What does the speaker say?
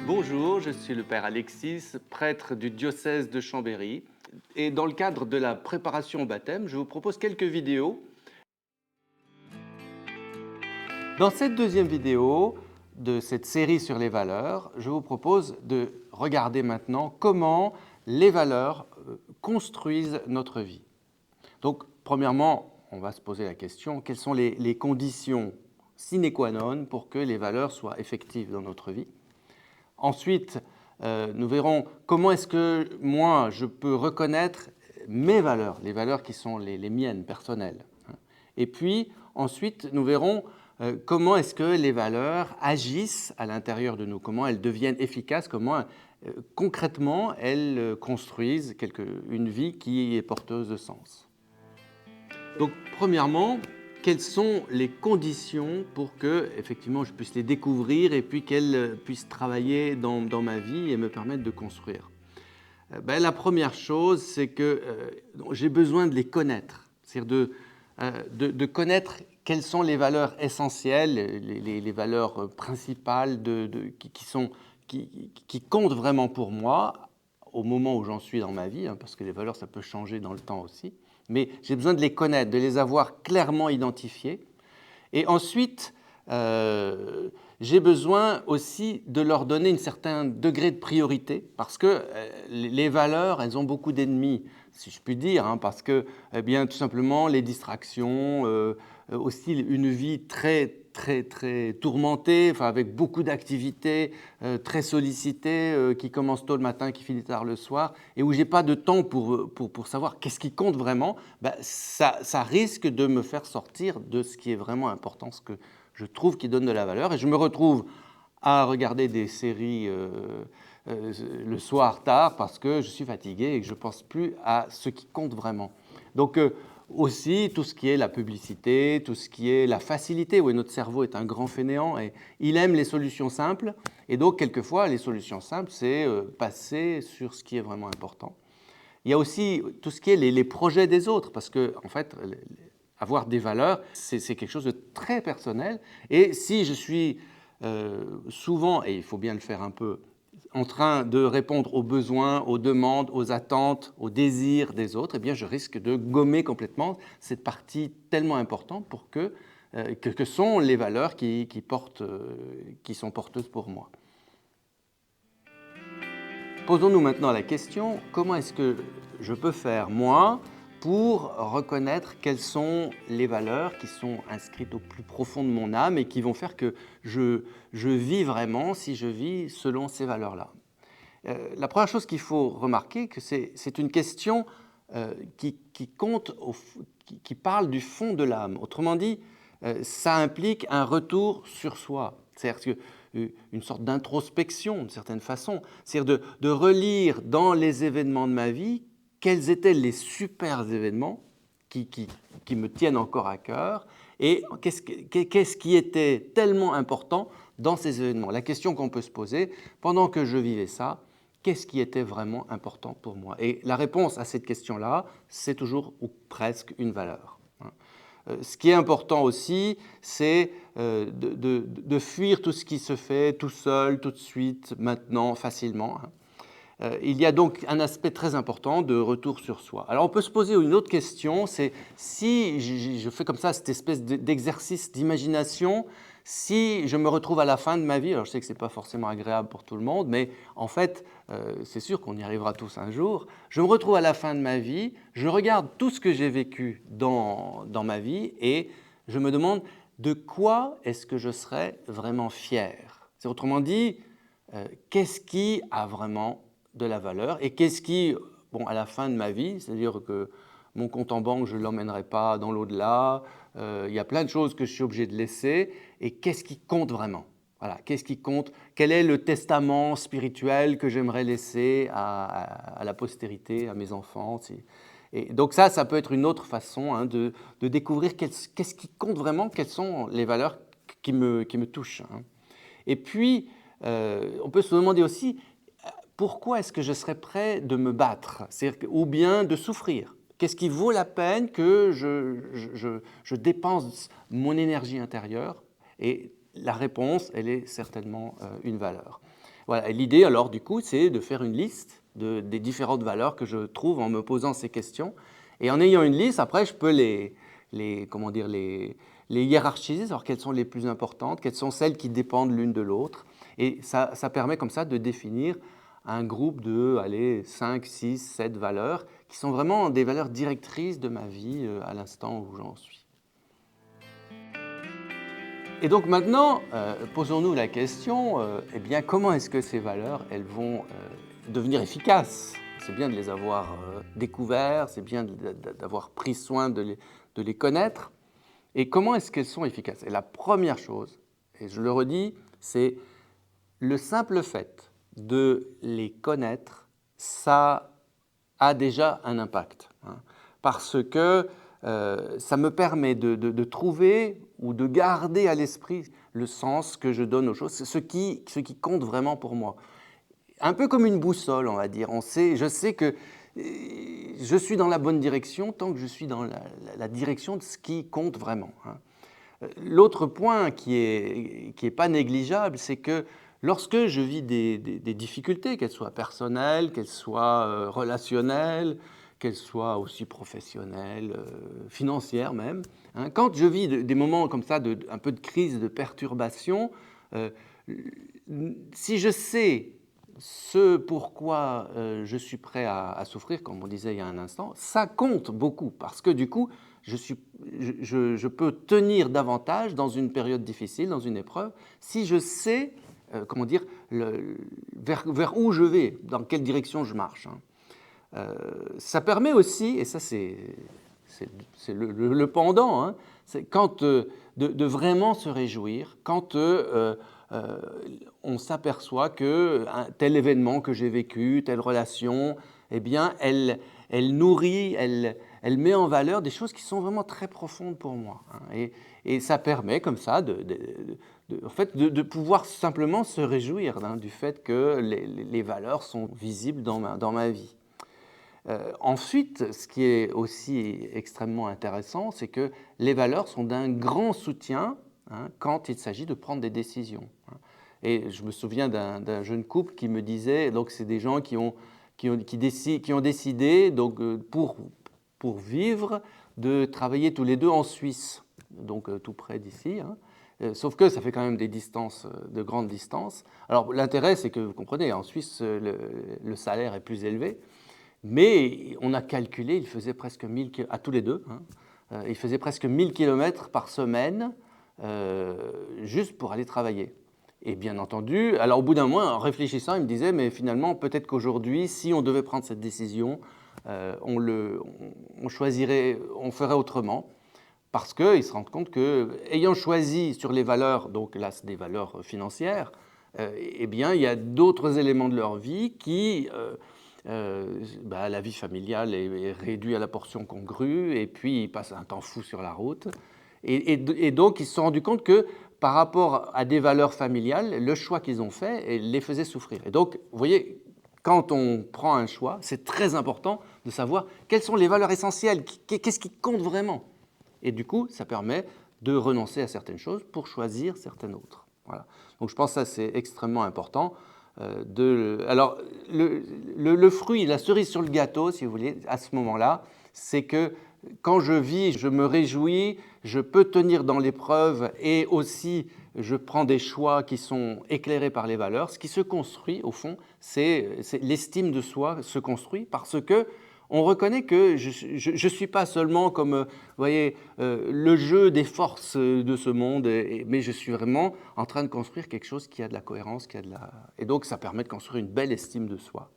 Bonjour, je suis le père Alexis, prêtre du diocèse de Chambéry. Et dans le cadre de la préparation au baptême, je vous propose quelques vidéos. Dans cette deuxième vidéo de cette série sur les valeurs, je vous propose de regarder maintenant comment les valeurs construisent notre vie. Donc, premièrement, on va se poser la question, quelles sont les conditions sine qua non pour que les valeurs soient effectives dans notre vie? Ensuite, nous verrons comment est-ce que moi, je peux reconnaître mes valeurs, les valeurs qui sont les miennes, personnelles. Et puis, ensuite, nous verrons comment est-ce que les valeurs agissent à l'intérieur de nous, comment elles deviennent efficaces, comment concrètement elles construisent une vie qui est porteuse de sens. Donc, premièrement, quelles sont les conditions pour que, effectivement, je puisse les découvrir et puis qu'elles puissent travailler dans ma vie et me permettre de construire? La première chose, c'est que j'ai besoin de les connaître, c'est-à-dire de connaître quelles sont les valeurs essentielles, les valeurs principales qui comptent vraiment pour moi au moment où j'en suis dans ma vie, parce que les valeurs, ça peut changer dans le temps aussi. Mais j'ai besoin de les connaître, de les avoir clairement identifiées. Et ensuite, j'ai besoin aussi de leur donner un certain degré de priorité parce que les valeurs, elles ont beaucoup d'ennemis, si je puis dire, parce que, eh bien, tout simplement, les distractions, aussi une vie très, très, très tourmentée, avec beaucoup d'activités, très sollicitées, qui commencent tôt le matin, qui finissent tard le soir, et où je n'ai pas de temps pour savoir qu'est-ce qui compte vraiment, ça risque de me faire sortir de ce qui est vraiment important, ce que je trouve qui donne de la valeur, et je me retrouve à regarder des séries le soir tard parce que je suis fatigué et que je ne pense plus à ce qui compte vraiment. Donc aussi tout ce qui est la publicité, tout ce qui est la facilité, où notre cerveau est un grand fainéant et il aime les solutions simples, et donc quelquefois les solutions simples c'est passer sur ce qui est vraiment important. Il y a aussi tout ce qui est les projets des autres, parce que en fait, avoir des valeurs, c'est quelque chose de très personnel. Et si je suis souvent, et il faut bien le faire un peu, en train de répondre aux besoins, aux demandes, aux attentes, aux désirs des autres, eh bien, je risque de gommer complètement cette partie tellement importante pour que sont les valeurs qui sont porteuses pour moi. Posons-nous maintenant la question, comment est-ce que je peux faire, moi, pour reconnaître quelles sont les valeurs qui sont inscrites au plus profond de mon âme et qui vont faire que je vis vraiment si je vis selon ces valeurs-là. La première chose qu'il faut remarquer, que c'est une question qui compte, qui parle du fond de l'âme. Autrement dit, ça implique un retour sur soi. C'est-à-dire une sorte d'introspection, d'une certaine façon. C'est-à-dire de relire dans les événements de ma vie quels étaient les super événements qui me tiennent encore à cœur et qu'est-ce qui était tellement important dans ces événements. La question qu'on peut se poser, pendant que je vivais ça, qu'est-ce qui était vraiment important pour moi? Et la réponse à cette question-là, c'est toujours ou presque une valeur. Ce qui est important aussi, c'est de fuir tout ce qui se fait tout seul, tout de suite, maintenant, facilement. Il y a donc un aspect très important de retour sur soi. Alors on peut se poser une autre question, c'est si je fais comme ça cette espèce d'exercice d'imagination, si je me retrouve à la fin de ma vie, alors je sais que ce n'est pas forcément agréable pour tout le monde, mais en fait, c'est sûr qu'on y arrivera tous un jour, je me retrouve à la fin de ma vie, je regarde tout ce que j'ai vécu dans ma vie et je me demande de quoi est-ce que je serais vraiment fier. C'est autrement dit, qu'est-ce qui a vraiment de la valeur et qu'est-ce qui, à la fin de ma vie, c'est-à-dire que mon compte en banque, je ne l'emmènerai pas dans l'au-delà, il y a plein de choses que je suis obligé de laisser, et qu'est-ce qui compte vraiment? Voilà, qu'est-ce qui compte? Quel est le testament spirituel que j'aimerais laisser à la postérité, à mes enfants? Et donc ça peut être une autre façon de découvrir qu'est-ce qui compte vraiment, quelles sont les valeurs qui me touchent. Et puis, on peut se demander aussi, pourquoi est-ce que je serais prêt de me battre, ou bien de souffrir? Qu'est-ce qui vaut la peine que je dépense mon énergie intérieure? Et la réponse, elle est certainement une valeur. Voilà. Et l'idée, alors, du coup, c'est de faire une liste des différentes valeurs que je trouve en me posant ces questions. Et en ayant une liste, après, je peux comment dire, les hiérarchiser, savoir quelles sont les plus importantes, quelles sont celles qui dépendent l'une de l'autre. Et ça permet comme ça de définir un groupe de, allez, 5, 6, 7 valeurs qui sont vraiment des valeurs directrices de ma vie à l'instant où j'en suis. Et donc maintenant, posons-nous la question, eh bien, comment est-ce que ces valeurs, elles vont devenir efficaces? C'est bien de les avoir découvertes, c'est bien d'avoir pris soin de les connaître. Et comment est-ce qu'elles sont efficaces? Et la première chose, et je le redis, c'est le simple fait de les connaître, ça a déjà un impact. Hein, parce que ça me permet de trouver ou de garder à l'esprit le sens que je donne aux choses, ce qui compte vraiment pour moi. Un peu comme une boussole, on va dire. Je sais que je suis dans la bonne direction tant que je suis dans la direction de ce qui compte vraiment. Hein. L'autre point qui est pas négligeable, c'est que lorsque je vis des difficultés, qu'elles soient personnelles, qu'elles soient relationnelles, qu'elles soient aussi professionnelles, financières même, hein, quand je vis des moments comme ça, un peu de crise, de perturbation, euh, si je sais ce pourquoi je suis prêt à souffrir, comme on disait il y a un instant, ça compte beaucoup parce que du coup, je peux tenir davantage dans une période difficile, dans une épreuve, si je sais, comment dire, vers où je vais, dans quelle direction je marche. Hein. Ça permet aussi, et ça c'est le pendant, hein, c'est quand de vraiment se réjouir, quand on s'aperçoit que tel événement que j'ai vécu, telle relation, eh bien, elle nourrit, elle met en valeur des choses qui sont vraiment très profondes pour moi. Hein, et ça permet comme ça en fait, de pouvoir simplement se réjouir hein, du fait que les valeurs sont visibles dans ma vie. Ensuite, ce qui est aussi extrêmement intéressant, c'est que les valeurs sont d'un grand soutien hein, quand il s'agit de prendre des décisions. Hein. Et je me souviens d'un jeune couple qui me disait, donc c'est des gens qui ont décidé donc, pour vivre de travailler tous les deux en Suisse, donc tout près d'ici. Hein. Sauf que ça fait quand même des distances, de grandes distances. Alors l'intérêt, c'est que vous comprenez, en Suisse, le salaire est plus élevé. Mais on a calculé, il faisait presque 1000 km, à tous les deux, hein, il faisait presque 1000 km par semaine juste pour aller travailler. Et bien entendu, alors au bout d'un mois, en réfléchissant, il me disait, mais finalement, peut-être qu'aujourd'hui, si on devait prendre cette décision, on choisirait, on ferait autrement. Parce qu'ils se rendent compte qu'ayant choisi sur les valeurs, donc là, c'est des valeurs financières, eh bien, il y a d'autres éléments de leur vie qui... la vie familiale est réduite à la portion congrue et puis ils passent un temps fou sur la route. Et donc ils se sont rendus compte que par rapport à des valeurs familiales, le choix qu'ils ont fait les faisait souffrir. Et donc, vous voyez, quand on prend un choix, c'est très important de savoir quelles sont les valeurs essentielles, qu'est-ce qui compte vraiment. Et du coup, ça permet de renoncer à certaines choses pour choisir certaines autres. Voilà. Donc je pense que ça, c'est extrêmement important. Alors, le fruit, la cerise sur le gâteau, si vous voulez, à ce moment-là, c'est que quand je vis, je me réjouis, je peux tenir dans l'épreuve et aussi je prends des choix qui sont éclairés par les valeurs. Ce qui se construit, au fond, c'est l'estime de soi se construit parce que on reconnaît que je ne suis pas seulement comme, vous voyez, le jeu des forces de ce monde, mais je suis vraiment en train de construire quelque chose qui a de la cohérence, qui a de la... Et donc, ça permet de construire une belle estime de soi.